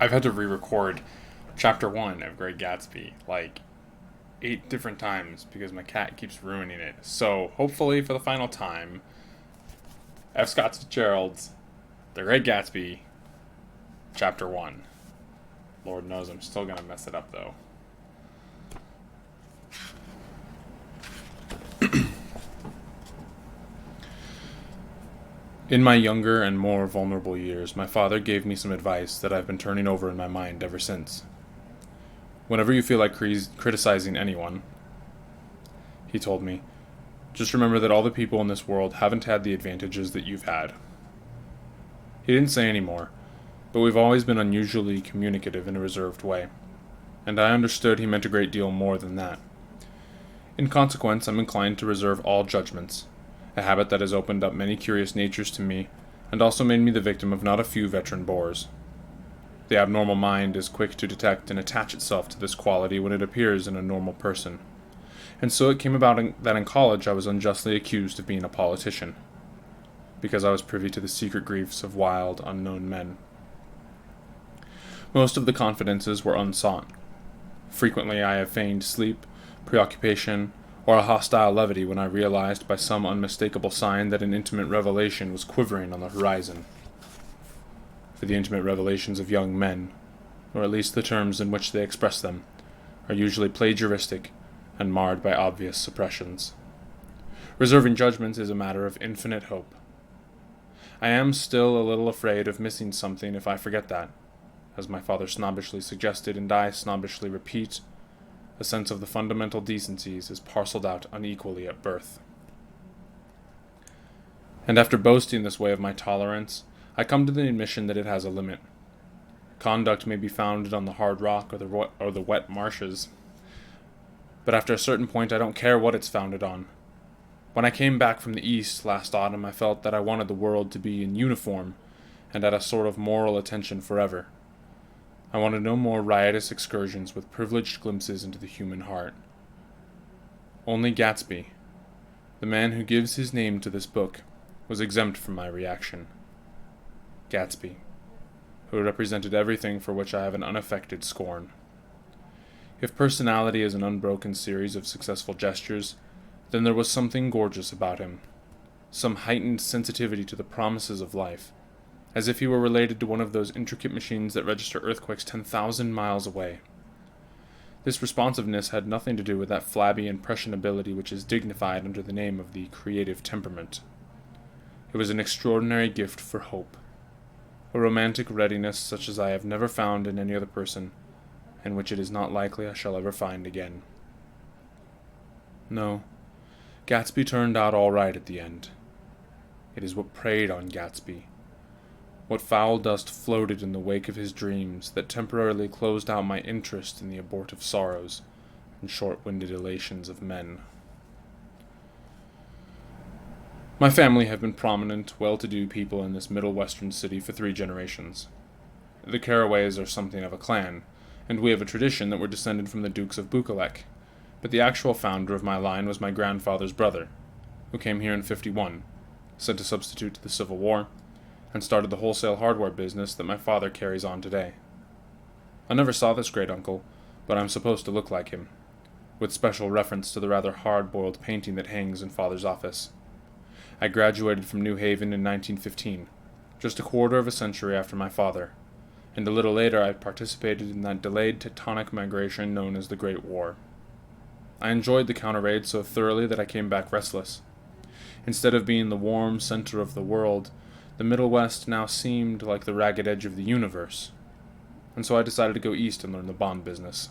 I've had to re-record chapter 1 of Great Gatsby like 8 different times because my cat keeps ruining it. So hopefully for the final time, F. Scott Fitzgerald's The Great Gatsby, chapter 1. Lord knows I'm still gonna mess it up though. In my younger and more vulnerable years, my father gave me some advice that I've been turning over in my mind ever since. Whenever you feel like criticizing anyone, he told me, just remember that all the people in this world haven't had the advantages that you've had. He didn't say any more, but we've always been unusually communicative in a reserved way, and I understood he meant a great deal more than that. In consequence, I'm inclined to reserve all judgments, a habit that has opened up many curious natures to me, and also made me the victim of not a few veteran bores. The abnormal mind is quick to detect and attach itself to this quality when it appears in a normal person. And so it came about that in college I was unjustly accused of being a politician, because I was privy to the secret griefs of wild, unknown men. Most of the confidences were unsought. Frequently I have feigned sleep, preoccupation, or a hostile levity when I realized by some unmistakable sign that an intimate revelation was quivering on the horizon. For the intimate revelations of young men, or at least the terms in which they express them, are usually plagiaristic and marred by obvious suppressions. Reserving judgments is a matter of infinite hope. I am still a little afraid of missing something if I forget that, as my father snobbishly suggested and I snobbishly repeat, a sense of the fundamental decencies is parceled out unequally at birth. And after boasting this way of my tolerance, I come to the admission that it has a limit. Conduct may be founded on the hard rock or the wet marshes, but after a certain point I don't care what it's founded on. When I came back from the East last autumn, I felt that I wanted the world to be in uniform and at a sort of moral attention forever. I wanted no more riotous excursions with privileged glimpses into the human heart. Only Gatsby, the man who gives his name to this book, was exempt from my reaction. Gatsby, who represented everything for which I have an unaffected scorn. If personality is an unbroken series of successful gestures, then there was something gorgeous about him, some heightened sensitivity to the promises of life, as if he were related to one of those intricate machines that register earthquakes 10,000 miles away. This responsiveness had nothing to do with that flabby impressionability which is dignified under the name of the creative temperament. It was an extraordinary gift for hope, a romantic readiness such as I have never found in any other person, and which it is not likely I shall ever find again. No, Gatsby turned out all right at the end. It is what preyed on Gatsby, what foul dust floated in the wake of his dreams that temporarily closed out my interest in the abortive sorrows and short-winded elations of men. My family have been prominent, well-to-do people in this middle western city for 3 generations. The Carraways are something of a clan, and we have a tradition that we're descended from the Dukes of Buccleuch, but the actual founder of my line was my grandfather's brother, who came here in '51, sent a substitute to the Civil War, and started the wholesale hardware business that my father carries on today. I never saw this great-uncle, but I'm supposed to look like him, with special reference to the rather hard-boiled painting that hangs in Father's office. I graduated from New Haven in 1915, just a quarter of a century after my father, and a little later I participated in that delayed tectonic migration known as the Great War. I enjoyed the counter-raid so thoroughly that I came back restless. Instead of being the warm center of the world, the Middle West now seemed like the ragged edge of the universe, and so I decided to go east and learn the bond business.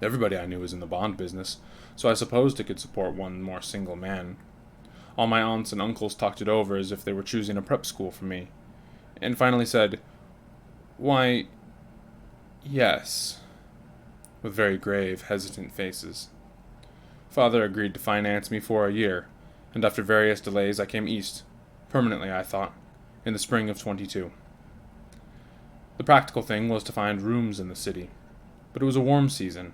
Everybody I knew was in the bond business, so I supposed it could support one more single man. All my aunts and uncles talked it over as if they were choosing a prep school for me, and finally said, "Why, yes," with very grave, hesitant faces. Father agreed to finance me for a year, and after various delays I came east. Permanently, I thought, in the spring of '22. The practical thing was to find rooms in the city, but it was a warm season,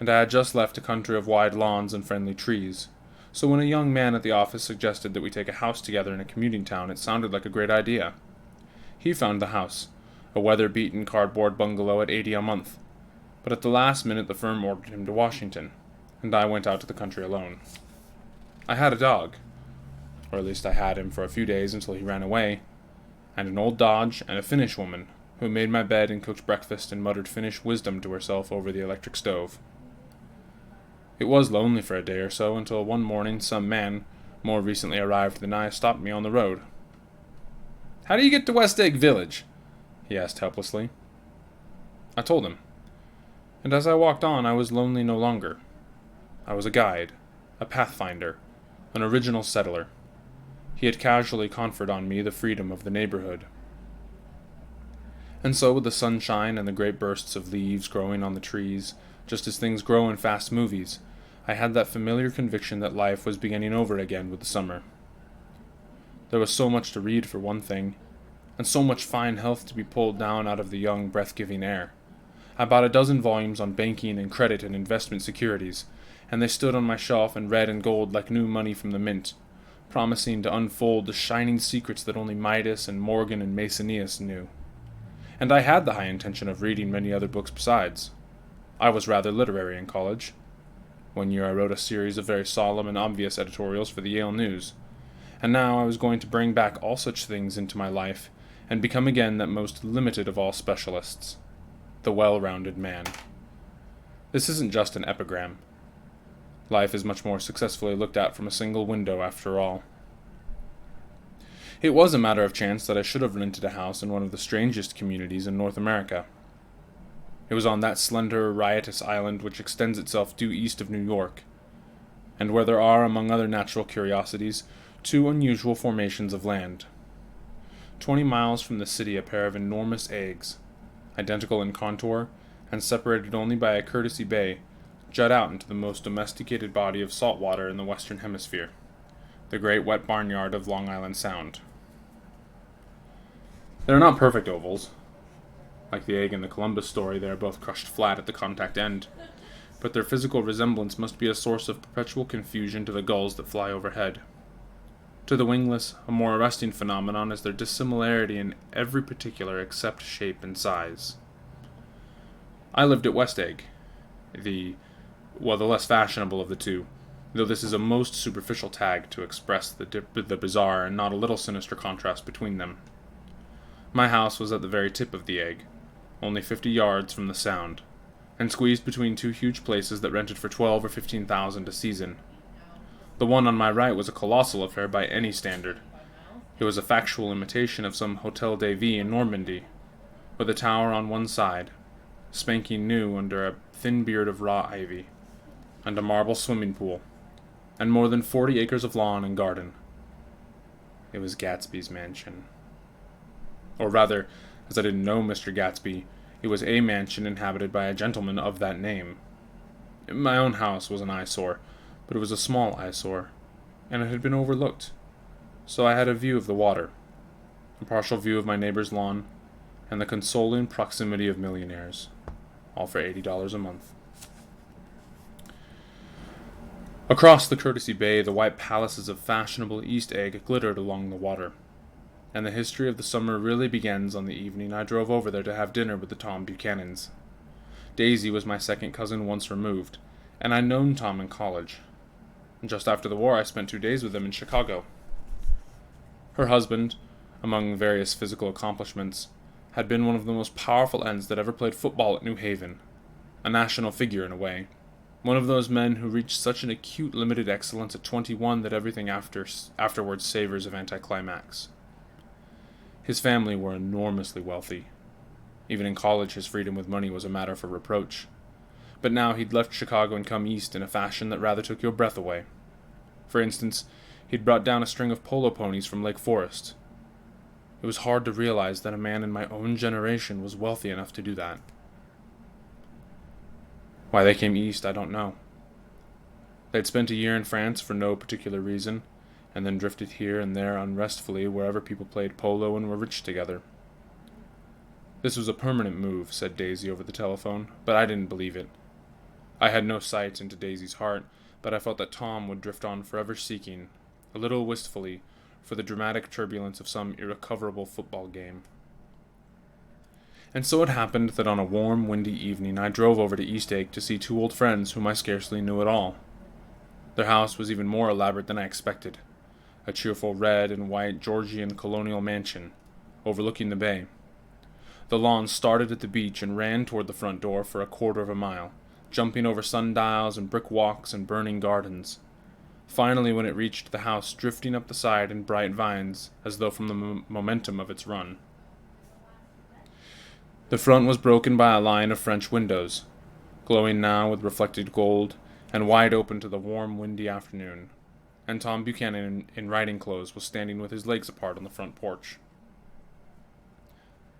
and I had just left a country of wide lawns and friendly trees, so when a young man at the office suggested that we take a house together in a commuting town, it sounded like a great idea. He found the house, a weather-beaten cardboard bungalow at $80 a month. But at the last minute the firm ordered him to Washington, and I went out to the country alone. I had a dog, or at least I had him for a few days until he ran away, and an old Dodge and a Finnish woman who made my bed and cooked breakfast and muttered Finnish wisdom to herself over the electric stove. It was lonely for a day or so until one morning some man, more recently arrived than I, stopped me on the road. "How do you get to West Egg Village?" he asked helplessly. I told him, and as I walked on I was lonely no longer. I was a guide, a pathfinder, an original settler. He had casually conferred on me the freedom of the neighborhood. And so, with the sunshine and the great bursts of leaves growing on the trees, just as things grow in fast movies, I had that familiar conviction that life was beginning over again with the summer. There was so much to read, for one thing, and so much fine health to be pulled down out of the young, breath-giving air. I bought a dozen volumes on banking and credit and investment securities, and they stood on my shelf in red and gold like new money from the mint, promising to unfold the shining secrets that only Midas and Morgan and Masonius knew. And I had the high intention of reading many other books besides. I was rather literary in college. One year I wrote a series of very solemn and obvious editorials for the Yale News, and now I was going to bring back all such things into my life and become again that most limited of all specialists, the well-rounded man. This isn't just an epigram. Life is much more successfully looked at from a single window, after all. It was a matter of chance that I should have rented a house in one of the strangest communities in North America. It was on that slender, riotous island which extends itself due east of New York, and where there are, among other natural curiosities, two unusual formations of land. 20 miles from the city a pair of enormous eggs, identical in contour, and separated only by a courtesy bay, jut out into the most domesticated body of salt water in the Western Hemisphere, the great wet barnyard of Long Island Sound. They are not perfect ovals. Like the egg in the Columbus story, they are both crushed flat at the contact end, but their physical resemblance must be a source of perpetual confusion to the gulls that fly overhead. To the wingless, a more arresting phenomenon is their dissimilarity in every particular except shape and size. I lived at West Egg, the less fashionable of the two, though this is a most superficial tag to express the bizarre and not a little sinister contrast between them. My house was at the very tip of the egg, only 50 yards from the Sound, and squeezed between two huge places that rented for $12,000 or $15,000 a season. The one on my right was a colossal affair by any standard. It was a factual imitation of some Hotel de Ville in Normandy, with a tower on one side, spanking new under a thin beard of raw ivy, and a marble swimming pool, and more than 40 acres of lawn and garden. It was Gatsby's mansion. Or rather, as I didn't know Mr. Gatsby, it was a mansion inhabited by a gentleman of that name. My own house was an eyesore, but it was a small eyesore, and it had been overlooked, so I had a view of the water, a partial view of my neighbor's lawn, and the consoling proximity of millionaires, all for $80 a month. Across the courtesy bay, the white palaces of fashionable East Egg glittered along the water, and the history of the summer really begins on the evening I drove over there to have dinner with the Tom Buchanans. Daisy was my second cousin once removed, and I'd known Tom in college. Just after the war, I spent 2 days with them in Chicago. Her husband, among various physical accomplishments, had been one of the most powerful ends that ever played football at New Haven, a national figure in a way, one of those men who reached such an acute limited excellence at 21 that everything afterwards savors of anticlimax. His family were enormously wealthy. Even in college, his freedom with money was a matter for reproach. But now he'd left Chicago and come east in a fashion that rather took your breath away. For instance, he'd brought down a string of polo ponies from Lake Forest. It was hard to realize that a man in my own generation was wealthy enough to do that. Why they came east, I don't know. They'd spent a year in France for no particular reason, and then drifted here and there unrestfully wherever people played polo and were rich together. This was a permanent move, said Daisy over the telephone, but I didn't believe it. I had no sight into Daisy's heart, but I felt that Tom would drift on forever seeking, a little wistfully, for the dramatic turbulence of some irrecoverable football game. And so it happened that on a warm, windy evening I drove over to Eastake to see two old friends whom I scarcely knew at all. Their house was even more elaborate than I expected, a cheerful red and white Georgian colonial mansion, overlooking the bay. The lawn started at the beach and ran toward the front door for a quarter of a mile, jumping over sundials and brick walks and burning gardens. Finally, when it reached the house, drifting up the side in bright vines, as though from the momentum of its run. The front was broken by a line of French windows, glowing now with reflected gold, and wide open to the warm, windy afternoon, and Tom Buchanan in riding clothes was standing with his legs apart on the front porch.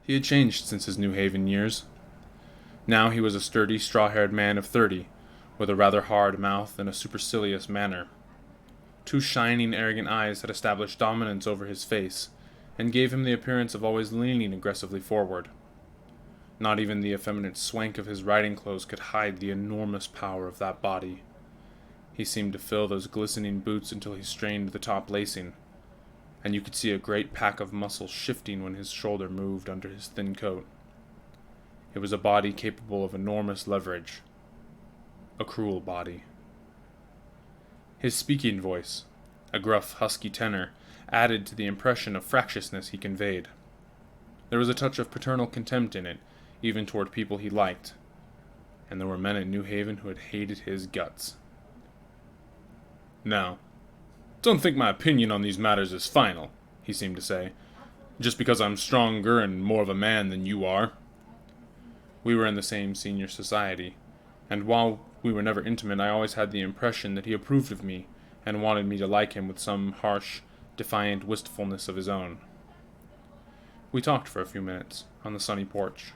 He had changed since his New Haven years. Now he was a sturdy, straw-haired man of 30, with a rather hard mouth and a supercilious manner. Two shining, arrogant eyes had established dominance over his face, and gave him the appearance of always leaning aggressively forward. Not even the effeminate swank of his riding clothes could hide the enormous power of that body. He seemed to fill those glistening boots until he strained the top lacing, and you could see a great pack of muscles shifting when his shoulder moved under his thin coat. It was a body capable of enormous leverage. A cruel body. His speaking voice, a gruff, husky tenor, added to the impression of fractiousness he conveyed. There was a touch of paternal contempt in it, even toward people he liked, and there were men in New Haven who had hated his guts. "Now, don't think my opinion on these matters is final," he seemed to say, "just because I'm stronger and more of a man than you are." We were in the same senior society, and while we were never intimate, I always had the impression that he approved of me and wanted me to like him with some harsh, defiant wistfulness of his own. We talked for a few minutes on the sunny porch.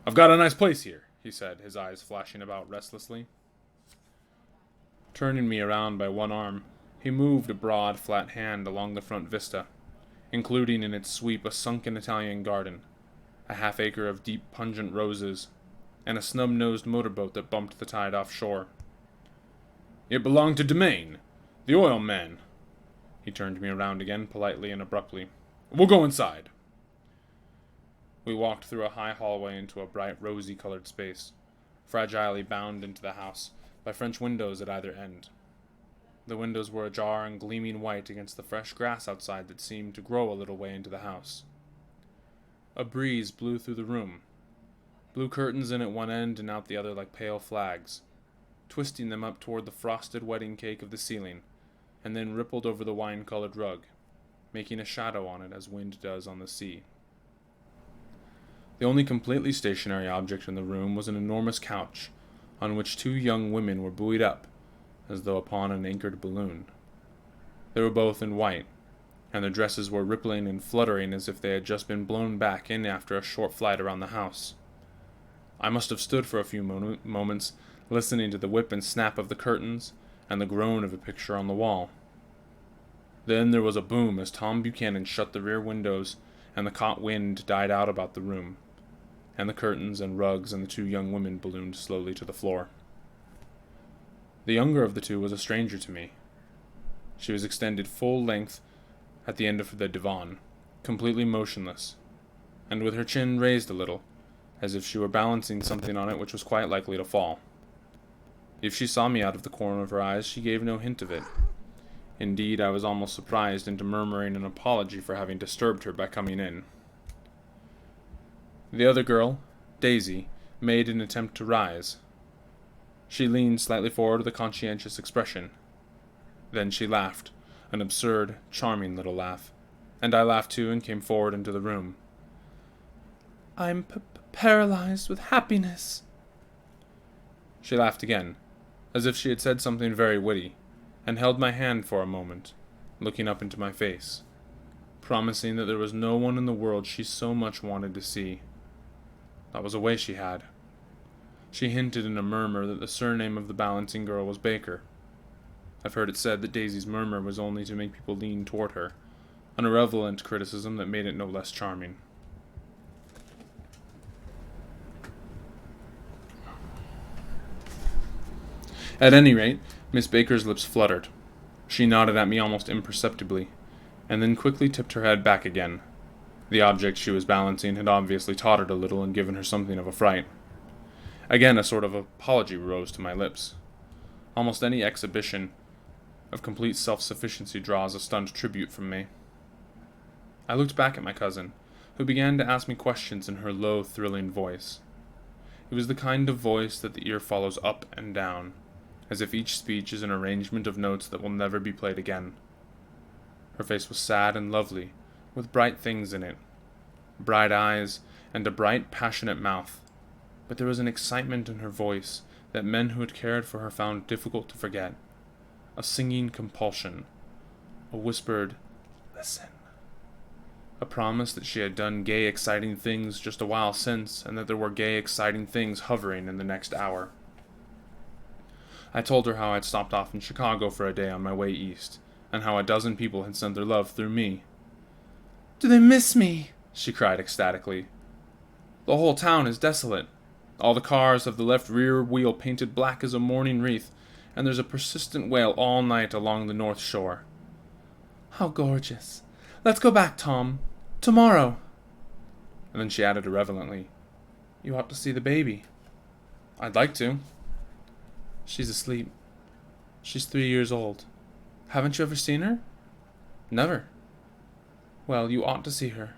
"I've got a nice place here," he said, his eyes flashing about restlessly. Turning me around by one arm, he moved a broad, flat hand along the front vista, including in its sweep a sunken Italian garden, a half-acre of deep, pungent roses, and a snub-nosed motorboat that bumped the tide offshore. "It belonged to Domain, the oil man." He turned me around again, politely and abruptly. "We'll go inside." We walked through a high hallway into a bright, rosy-colored space, fragilely bound into the house by French windows at either end. The windows were ajar and gleaming white against the fresh grass outside that seemed to grow a little way into the house. A breeze blew through the room, blew curtains in at one end and out the other like pale flags, twisting them up toward the frosted wedding cake of the ceiling, and then rippled over the wine-colored rug, making a shadow on it as wind does on the sea. The only completely stationary object in the room was an enormous couch, on which two young women were buoyed up, as though upon an anchored balloon. They were both in white, and their dresses were rippling and fluttering as if they had just been blown back in after a short flight around the house. I must have stood for a few moments, listening to the whip and snap of the curtains, and the groan of a picture on the wall. Then there was a boom as Tom Buchanan shut the rear windows, and the caught wind died out about the room, and the curtains and rugs and the two young women ballooned slowly to the floor. The younger of the two was a stranger to me. She was extended full length at the end of the divan, completely motionless, and with her chin raised a little, as if she were balancing something on it which was quite likely to fall. If she saw me out of the corner of her eyes, she gave no hint of it. Indeed, I was almost surprised into murmuring an apology for having disturbed her by coming in. The other girl, Daisy, made an attempt to rise. She leaned slightly forward with a conscientious expression. Then she laughed, an absurd, charming little laugh, and I laughed too and came forward into the room. "I'm paralyzed with happiness." She laughed again, as if she had said something very witty, and held my hand for a moment, looking up into my face, promising that there was no one in the world she so much wanted to see. That was a way she had. She hinted in a murmur that the surname of the balancing girl was Baker. I've heard it said that Daisy's murmur was only to make people lean toward her, an irrelevant criticism that made it no less charming. At any rate, Miss Baker's lips fluttered. She nodded at me almost imperceptibly, and then quickly tipped her head back again. The object she was balancing had obviously tottered a little and given her something of a fright. Again, a sort of apology rose to my lips. Almost any exhibition of complete self-sufficiency draws a stunned tribute from me. I looked back at my cousin, who began to ask me questions in her low, thrilling voice. It was the kind of voice that the ear follows up and down, as if each speech is an arrangement of notes that will never be played again. Her face was sad and lovely, with bright things in it, bright eyes, and a bright, passionate mouth, but there was an excitement in her voice that men who had cared for her found difficult to forget, a singing compulsion, a whispered, "Listen," a promise that she had done gay, exciting things just a while since, and that there were gay, exciting things hovering in the next hour. I told her how I'd stopped off in Chicago for a day on my way east, and how a dozen people had sent their love through me. "Do they miss me?" she cried ecstatically. "The whole town is desolate. All the cars have the left rear wheel painted black as a mourning wreath, and there's a persistent wail all night along the North Shore." "How gorgeous. Let's go back, Tom. Tomorrow." And then she added irrelevantly, "You ought to see the baby." "I'd like to." "She's asleep. She's 3 years old. Haven't you ever seen her?" "Never." "Well, you ought to see her.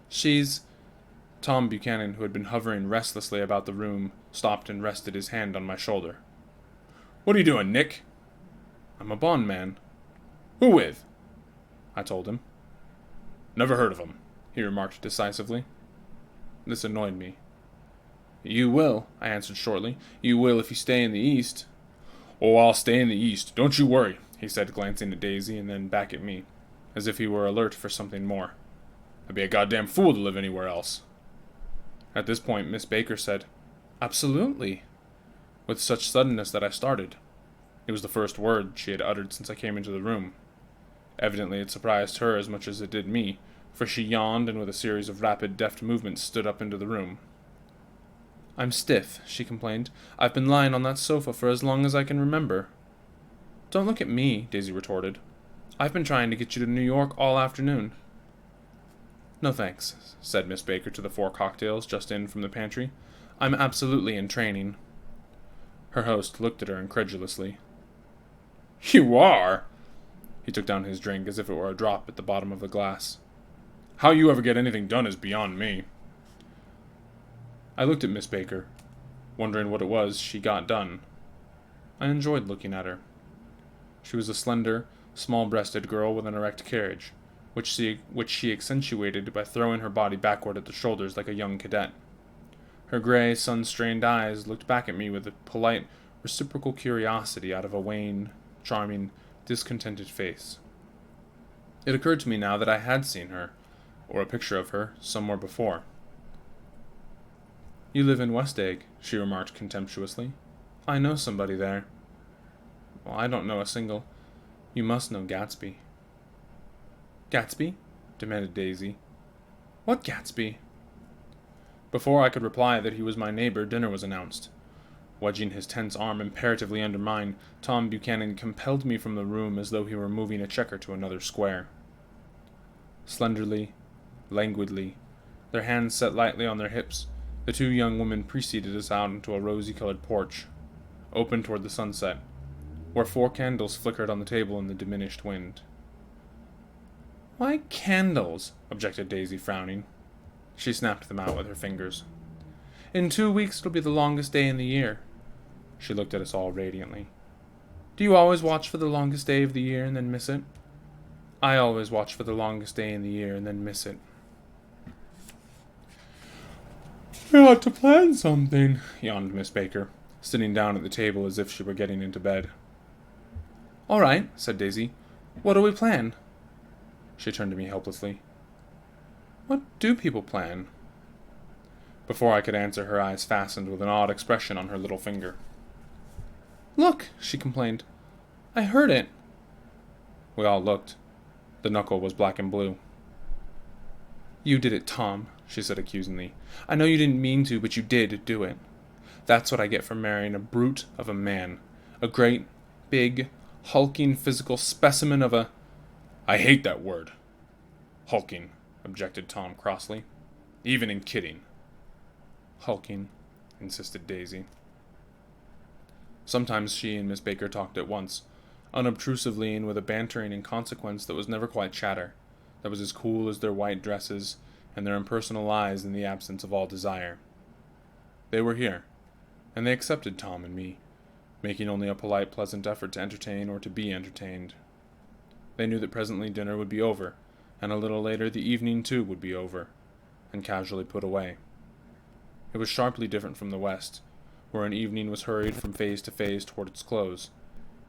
She's—" Tom Buchanan, who had been hovering restlessly about the room, stopped and rested his hand on my shoulder. "What are you doing, Nick?" "I'm a bondman." "Who with?" I told him. "Never heard of him," he remarked decisively. This annoyed me. "You will," I answered shortly. "You will if you stay in the East." "Oh, I'll stay in the East, don't you worry," he said, glancing at Daisy and then back at me, as if he were alert for something more. "I'd be a goddamn fool to live anywhere else." At this point, Miss Baker said, "Absolutely," with such suddenness that I started. It was the first word she had uttered since I came into the room. Evidently it surprised her as much as it did me, for she yawned and with a series of rapid, deft movements stood up into the room. "I'm stiff," she complained. "I've been lying on that sofa for as long as I can remember." "Don't look at me," Daisy retorted. "I've been trying to get you to New York all afternoon." "No thanks," said Miss Baker to the 4 cocktails just in from the pantry. "I'm absolutely in training." Her host looked at her incredulously. "You are?" He took down his drink as if it were a drop at the bottom of the glass. "How you ever get anything done is beyond me." I looked at Miss Baker, wondering what it was she got done. I enjoyed looking at her. She was a slender, small-breasted girl with an erect carriage, which she accentuated by throwing her body backward at the shoulders like a young cadet. Her gray, sun-strained eyes looked back at me with a polite, reciprocal curiosity out of a wan, charming, discontented face. It occurred to me now that I had seen her, or a picture of her, somewhere before. "You live in West Egg," she remarked contemptuously. "I know somebody there." "Well, I don't know a single—" "You must know Gatsby." "Gatsby?" demanded Daisy. "What Gatsby?" Before I could reply that he was my neighbor, dinner was announced. Wedging his tense arm imperatively under mine, Tom Buchanan compelled me from the room as though he were moving a checker to another square. Slenderly, languidly, their hands set lightly on their hips, the 2 young women preceded us out into a rosy-colored porch, open toward the sunset, where 4 candles flickered on the table in the diminished wind. "Why candles?" objected Daisy, frowning. She snapped them out with her fingers. "In 2 weeks it'll be the longest day in the year." She looked at us all radiantly. "Do you always watch for the longest day of the year and then miss it?" "I always watch for the longest day in the year and then miss it." "We ought to plan something," yawned Miss Baker, sitting down at the table as if she were getting into bed. "All right," said Daisy. "What do we plan?" She turned to me helplessly. "What do people plan?" Before I could answer, her eyes fastened with an odd expression on her little finger. "Look," she complained. "I heard it." We all looked. The knuckle was black and blue. "You did it, Tom," she said accusingly. "I know you didn't mean to, but you did do it. That's what I get for marrying a brute of a man. A great, big, hulking physical specimen of a—" "I hate that word. Hulking," objected Tom crossly. "Even in kidding." "Hulking," insisted Daisy. Sometimes she and Miss Baker talked at once, unobtrusively and with a bantering inconsequence that was never quite chatter, that was as cool as their white dresses and their impersonal eyes in the absence of all desire. They were here, and they accepted Tom and me, making only a polite, pleasant effort to entertain or to be entertained. They knew that presently dinner would be over, and a little later the evening too would be over, and casually put away. It was sharply different from the West, where an evening was hurried from phase to phase toward its close,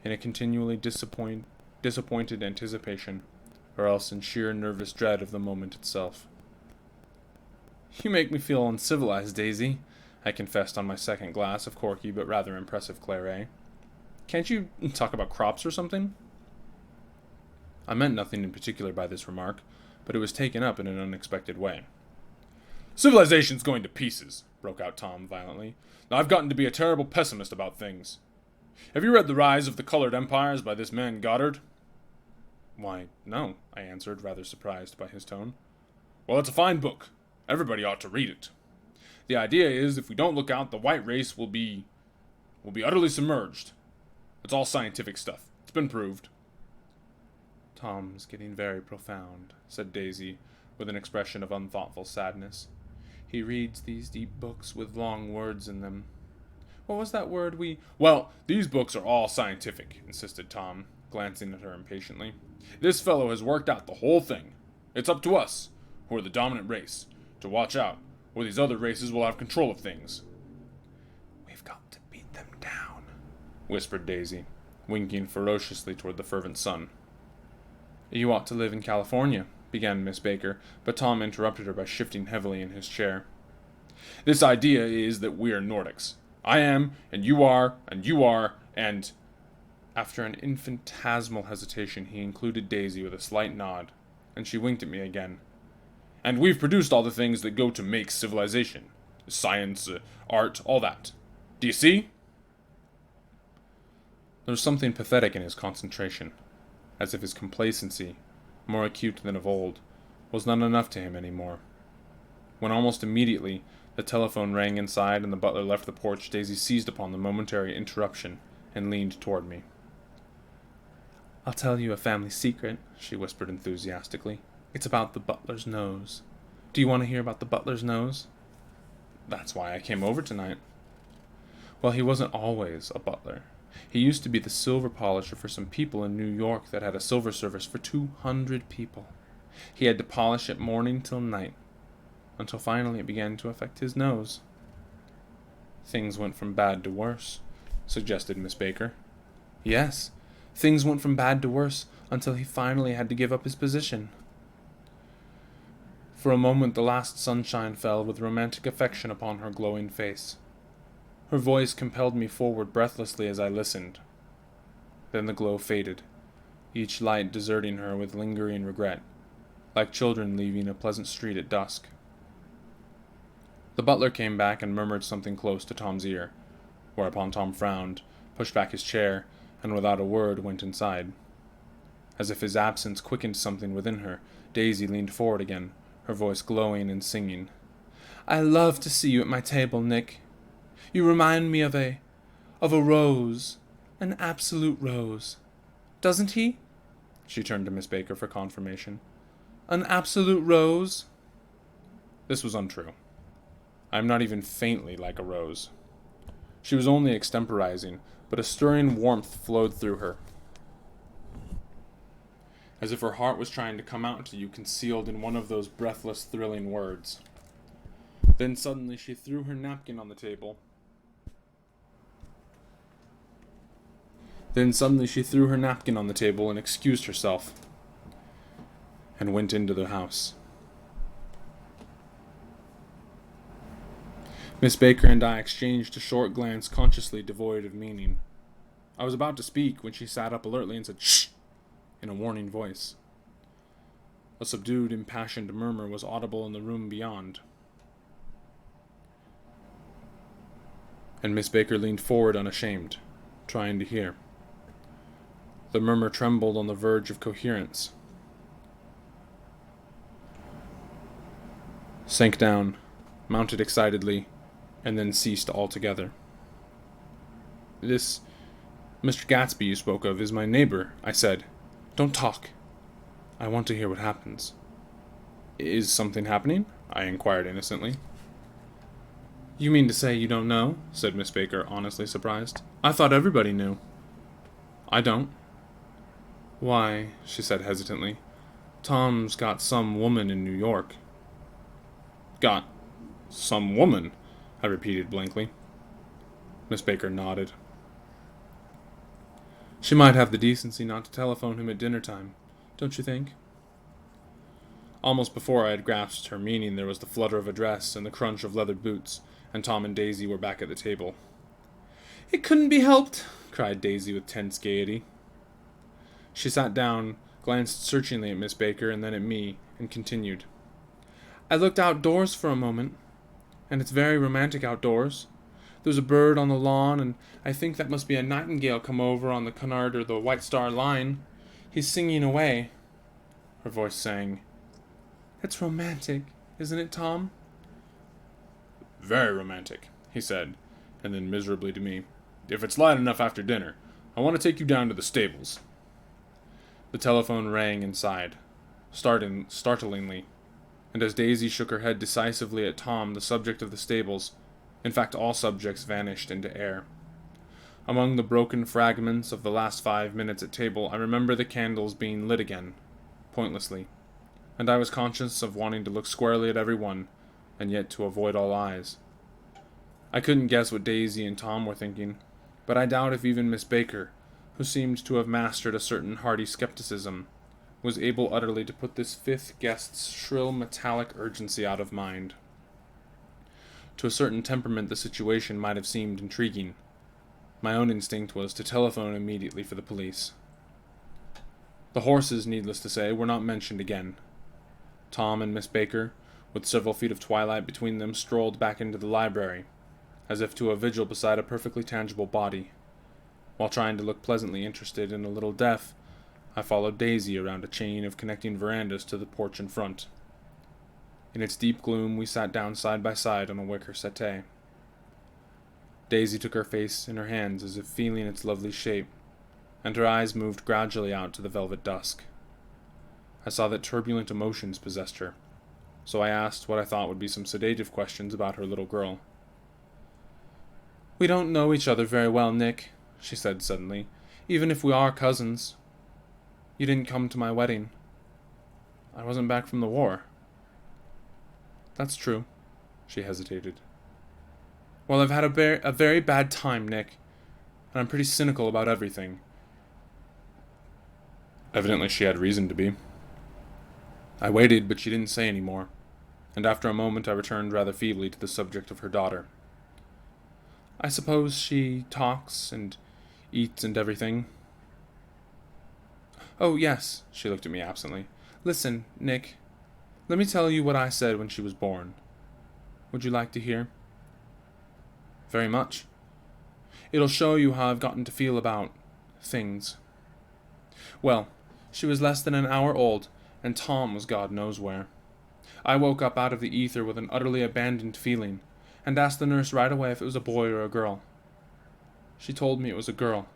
in a continually disappointed anticipation, or else in sheer nervous dread of the moment itself. "You make me feel uncivilized, Daisy," I confessed on my second glass of corky but rather impressive claret. "Can't you talk about crops or something?" I meant nothing in particular by this remark, but it was taken up in an unexpected way. "Civilization's going to pieces," broke out Tom violently. "I've gotten to be a terrible pessimist about things. Have you read The Rise of the Colored Empires by this man Goddard?" "Why, no," I answered, rather surprised by his tone. "Well, it's a fine book. Everybody ought to read it. The idea is, if we don't look out, the white race will be utterly submerged. It's all scientific stuff. It's been proved." "Tom's getting very profound," said Daisy, with an expression of unthoughtful sadness. "He reads these deep books with long words in them. What was that word we—" "Well, these books are all scientific," insisted Tom, glancing at her impatiently. "This fellow has worked out the whole thing. It's up to us, who are the dominant race, to watch out, or these other races will have control of things." "We've got to beat them down," whispered Daisy, winking ferociously toward the fervent sun. "You ought to live in California," began Miss Baker, but Tom interrupted her by shifting heavily in his chair. "This idea is that we're Nordics. I am, and you are, and—" After an infinitesimal hesitation, he included Daisy with a slight nod, and she winked at me again. "And we've produced all the things that go to make civilization. Science, art, all that. Do you see?" There was something pathetic in his concentration, as if his complacency, more acute than of old, was not enough to him any more. When almost immediately the telephone rang inside and the butler left the porch, Daisy seized upon the momentary interruption and leaned toward me. "I'll tell you a family secret," she whispered enthusiastically. "It's about the butler's nose. Do you want to hear about the butler's nose?" "That's why I came over tonight." "Well, he wasn't always a butler. He used to be the silver polisher for some people in New York that had a silver service for 200 people. He had to polish it morning till night, until finally it began to affect his nose." "Things went from bad to worse," suggested Miss Baker. "Yes, things went from bad to worse until he finally had to give up his position." For a moment the last sunshine fell with romantic affection upon her glowing face. Her voice compelled me forward breathlessly as I listened. Then the glow faded, each light deserting her with lingering regret, like children leaving a pleasant street at dusk. The butler came back and murmured something close to Tom's ear, whereupon Tom frowned, pushed back his chair, and without a word went inside. As if his absence quickened something within her, Daisy leaned forward again, her voice glowing and singing. "I love to see you at my table, Nick. You remind me of a rose, an absolute rose. Doesn't he?" She turned to Miss Baker for confirmation. "An absolute rose?" This was untrue. I am not even faintly like a rose. She was only extemporizing, but a stirring warmth flowed through her, as if her heart was trying to come out to you concealed in one of those breathless, thrilling words. Then suddenly she threw her napkin on the table. And excused herself, and went into the house. Miss Baker and I exchanged a short glance consciously devoid of meaning. I was about to speak when she sat up alertly and said, "Shh!" in a warning voice. A subdued, impassioned murmur was audible in the room beyond, and Miss Baker leaned forward unashamed, trying to hear. The murmur trembled on the verge of coherence. sank down, mounted excitedly, and then ceased altogether. "This Mr. Gatsby you spoke of is my neighbor," I said. "Don't talk. I want to hear what happens." "Is something happening?" I inquired innocently. "You mean to say you don't know?" said Miss Baker, honestly surprised. "I thought everybody knew." "I don't." "Why," she said hesitantly, "Tom's got some woman in New York." "Got some woman?" I repeated blankly. Miss Baker nodded. "She might have the decency not to telephone him at dinner time, don't you think?" Almost before I had grasped her meaning, there was the flutter of a dress and the crunch of leather boots, and Tom and Daisy were back at the table. "It couldn't be helped," cried Daisy with tense gaiety. She sat down, glanced searchingly at Miss Baker and then at me, and continued. "I looked outdoors for a moment, and it's very romantic outdoors. There's a bird on the lawn, and I think that must be a nightingale come over on the Cunard or the White Star Line. He's singing away." Her voice sang. "It's romantic, isn't it, Tom?" "Very romantic," he said, and then miserably to me, "If it's light enough after dinner, I want to take you down to the stables." The telephone rang inside, startlingly, and as Daisy shook her head decisively at Tom, the subject of the stables, in fact all subjects, vanished into air. Among the broken fragments of the last 5 minutes at table, I remember the candles being lit again, pointlessly, and I was conscious of wanting to look squarely at every one, and yet to avoid all eyes. I couldn't guess what Daisy and Tom were thinking, but I doubt if even Miss Baker, who seemed to have mastered a certain hearty skepticism, was able utterly to put this fifth guest's shrill metallic urgency out of mind. To a certain temperament the situation might have seemed intriguing. My own instinct was to telephone immediately for the police. The horses, needless to say, were not mentioned again. Tom and Miss Baker, with several feet of twilight between them, strolled back into the library, as if to a vigil beside a perfectly tangible body. While trying to look pleasantly interested and a little deaf, I followed Daisy around a chain of connecting verandas to the porch in front. In its deep gloom, we sat down side by side on a wicker settee. Daisy took her face in her hands as if feeling its lovely shape, and her eyes moved gradually out to the velvet dusk. I saw that turbulent emotions possessed her, so I asked what I thought would be some sedative questions about her little girl. "We don't know each other very well, Nick," she said suddenly, "even if we are cousins. You didn't come to my wedding." "I wasn't back from the war." "That's true." She hesitated. "Well, I've had a very bad time, Nick, and I'm pretty cynical about everything." Evidently she had reason to be. I waited, but she didn't say any more, and after a moment I returned rather feebly to the subject of her daughter. "I suppose she talks and eats and everything." "Oh, yes," she looked at me absently. "Listen, Nick, let me tell you what I said when she was born. Would you like to hear?" "Very much. It'll show you how I've gotten to feel about things. Well, she was less than an hour old, and Tom was God knows where. I woke up out of the ether with an utterly abandoned feeling, and asked the nurse right away if it was a boy or a girl. She told me it was a girl,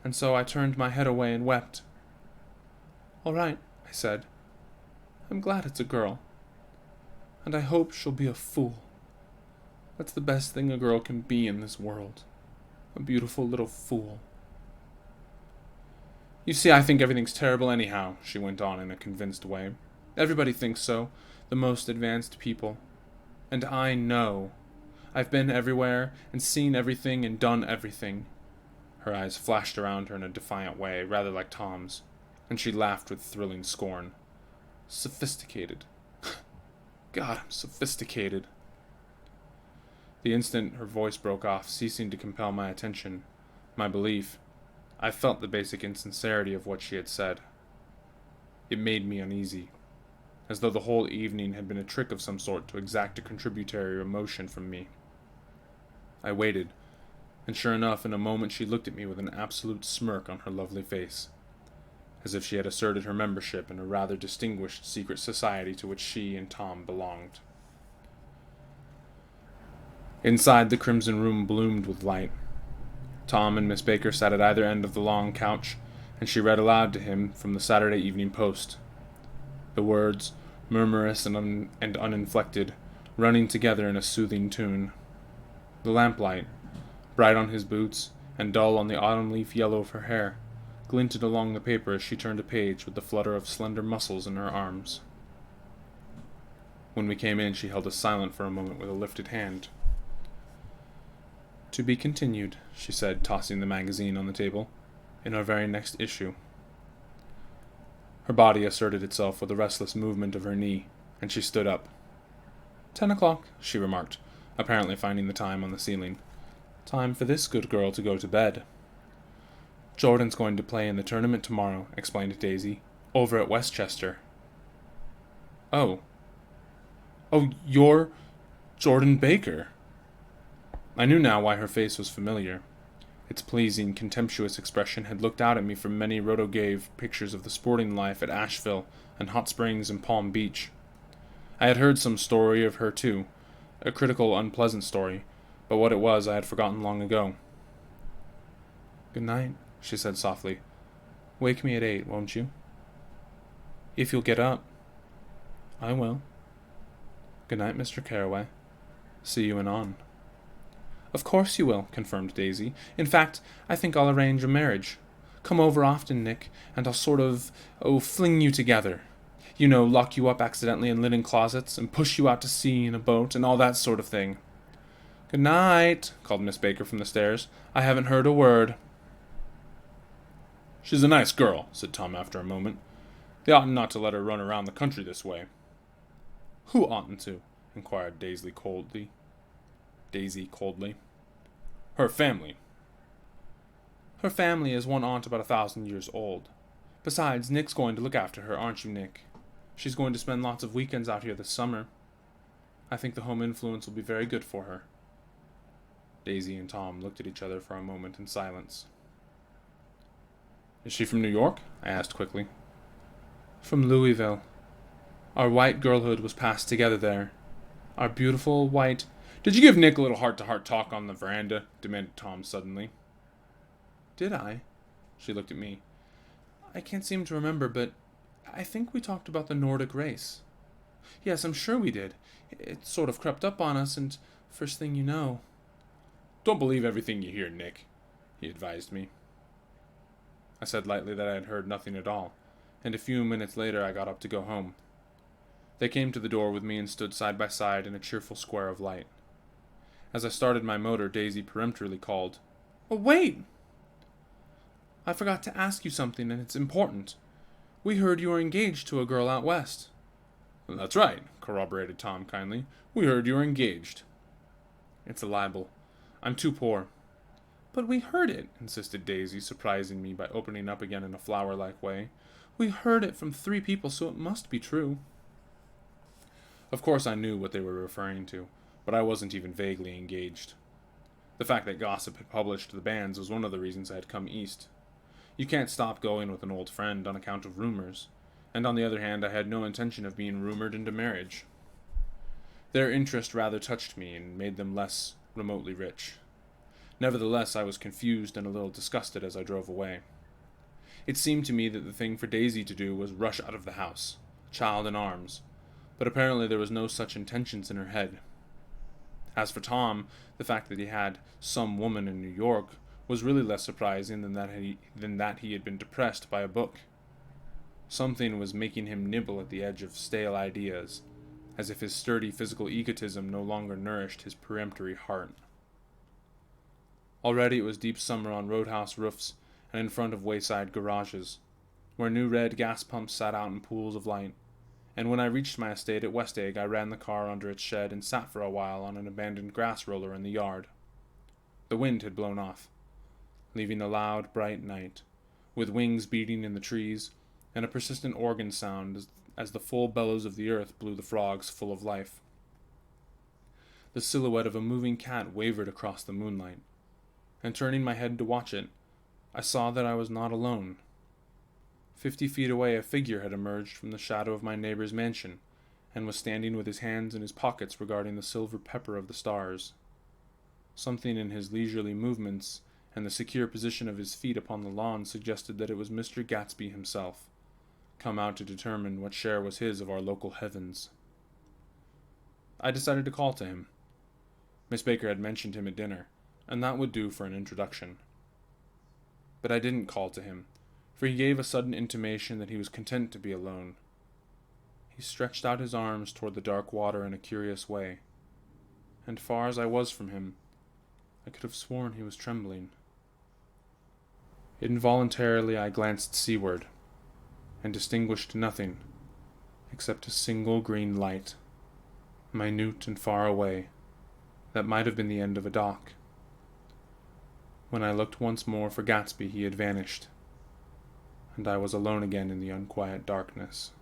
and so I turned my head away and wept. 'All right,' I said. 'I'm glad it's a girl, and I hope she'll be a fool. That's the best thing a girl can be in this world, a beautiful little fool.' You see, I think everything's terrible anyhow," she went on in a convinced way. "Everybody thinks so, the most advanced people. And I know. I've been everywhere, and seen everything, and done everything." Her eyes flashed around her in a defiant way, rather like Tom's, and she laughed with thrilling scorn. "Sophisticated. God, I'm sophisticated." The instant her voice broke off, ceasing to compel my attention, my belief, I felt the basic insincerity of what she had said. It made me uneasy, as though the whole evening had been a trick of some sort to exact a contributory emotion from me. I waited, and sure enough, in a moment she looked at me with an absolute smirk on her lovely face, as if she had asserted her membership in a rather distinguished secret society to which she and Tom belonged. Inside, the crimson room bloomed with light. Tom and Miss Baker sat at either end of the long couch, and she read aloud to him from the Saturday Evening Post. The words, murmurous and uninflected, running together in a soothing tune. The lamplight, bright on his boots and dull on the autumn leaf yellow of her hair, glinted along the paper as she turned a page with the flutter of slender muscles in her arms. When we came in, she held us silent for a moment with a lifted hand. "To be continued," she said, tossing the magazine on the table, "in our very next issue." Her body asserted itself with a restless movement of her knee, and she stood up. 10 o'clock, she remarked, apparently finding the time on the ceiling. "Time for this good girl to go to bed." "Jordan's going to play in the tournament tomorrow," explained Daisy, "over at Westchester." "Oh. Oh, you're Jordan Baker." I knew now why her face was familiar. Its pleasing, contemptuous expression had looked out at me from many rotogave pictures of the sporting life at Asheville and Hot Springs and Palm Beach. I had heard some story of her, too, a critical, unpleasant story, but what it was I had forgotten long ago. "Good night," she said softly. "Wake me at 8, won't you?" "If you'll get up." "I will." "Good night, Mr. Carroway. See you anon." "Of course you will," confirmed Daisy. "In fact, I think I'll arrange a marriage. Come over often, Nick, and I'll sort of, fling you together. You know, lock you up accidentally in linen closets, and push you out to sea in a boat, and all that sort of thing." "Good night," called Miss Baker from the stairs. "I haven't heard a word." "She's a nice girl," said Tom after a moment. "They oughtn't not to let her run around the country this way." "Who oughtn't to?" inquired Daisy coldly. "Her family." "Her family is one aunt about 1,000 years old. Besides, Nick's going to look after her, aren't you, Nick? She's going to spend lots of weekends out here this summer. I think the home influence will be very good for her." Daisy and Tom looked at each other for a moment in silence. "Is she from New York?" I asked quickly. "From Louisville. Our white girlhood was passed together there. Our beautiful white—" "Did you give Nick a little heart-to-heart talk on the veranda?" demanded Tom suddenly. "Did I?" She looked at me. "I can't seem to remember, but I think we talked about the Nordic race. Yes, I'm sure we did. It sort of crept up on us, and first thing you know—" "Don't believe everything you hear, Nick," he advised me. I said lightly that I had heard nothing at all, and a few minutes later I got up to go home. They came to the door with me and stood side by side in a cheerful square of light. As I started my motor, Daisy peremptorily called, "Oh, wait! I forgot to ask you something, and it's important. We heard you were engaged to a girl out west." "That's right," corroborated Tom kindly. "We heard you were engaged." "It's a libel. I'm too poor." "But we heard it," insisted Daisy, surprising me by opening up again in a flower-like way. "We heard it from 3 people, so it must be true." Of course I knew what they were referring to, but I wasn't even vaguely engaged. The fact that gossip had published the banns was one of the reasons I had come east. You can't stop going with an old friend on account of rumors, and on the other hand I had no intention of being rumored into marriage. Their interest rather touched me and made them less remotely rich. Nevertheless, I was confused and a little disgusted as I drove away. It seemed to me that the thing for Daisy to do was rush out of the house, child in arms, but apparently there was no such intentions in her head. As for Tom, the fact that he had some woman in New York was really less surprising than that he had been depressed by a book. Something was making him nibble at the edge of stale ideas, as if his sturdy physical egotism no longer nourished his peremptory heart. Already it was deep summer on roadhouse roofs and in front of wayside garages, where new red gas pumps sat out in pools of light, and when I reached my estate at West Egg I ran the car under its shed and sat for a while on an abandoned grass roller in the yard. The wind had blown off, leaving a loud, bright night, with wings beating in the trees, and a persistent organ sound as the full bellows of the earth blew the frogs full of life. The silhouette of a moving cat wavered across the moonlight, and turning my head to watch it, I saw that I was not alone. 50 feet away a figure had emerged from the shadow of my neighbor's mansion, and was standing with his hands in his pockets regarding the silver pepper of the stars. Something in his leisurely movements and the secure position of his feet upon the lawn suggested that it was Mr. Gatsby himself, come out to determine what share was his of our local heavens. I decided to call to him. Miss Baker had mentioned him at dinner, and that would do for an introduction. But I didn't call to him, for he gave a sudden intimation that he was content to be alone. He stretched out his arms toward the dark water in a curious way, and far as I was from him, I could have sworn he was trembling. Involuntarily I glanced seaward, and distinguished nothing except a single green light, minute and far away, that might have been the end of a dock. When I looked once more for Gatsby, he had vanished, and I was alone again in the unquiet darkness.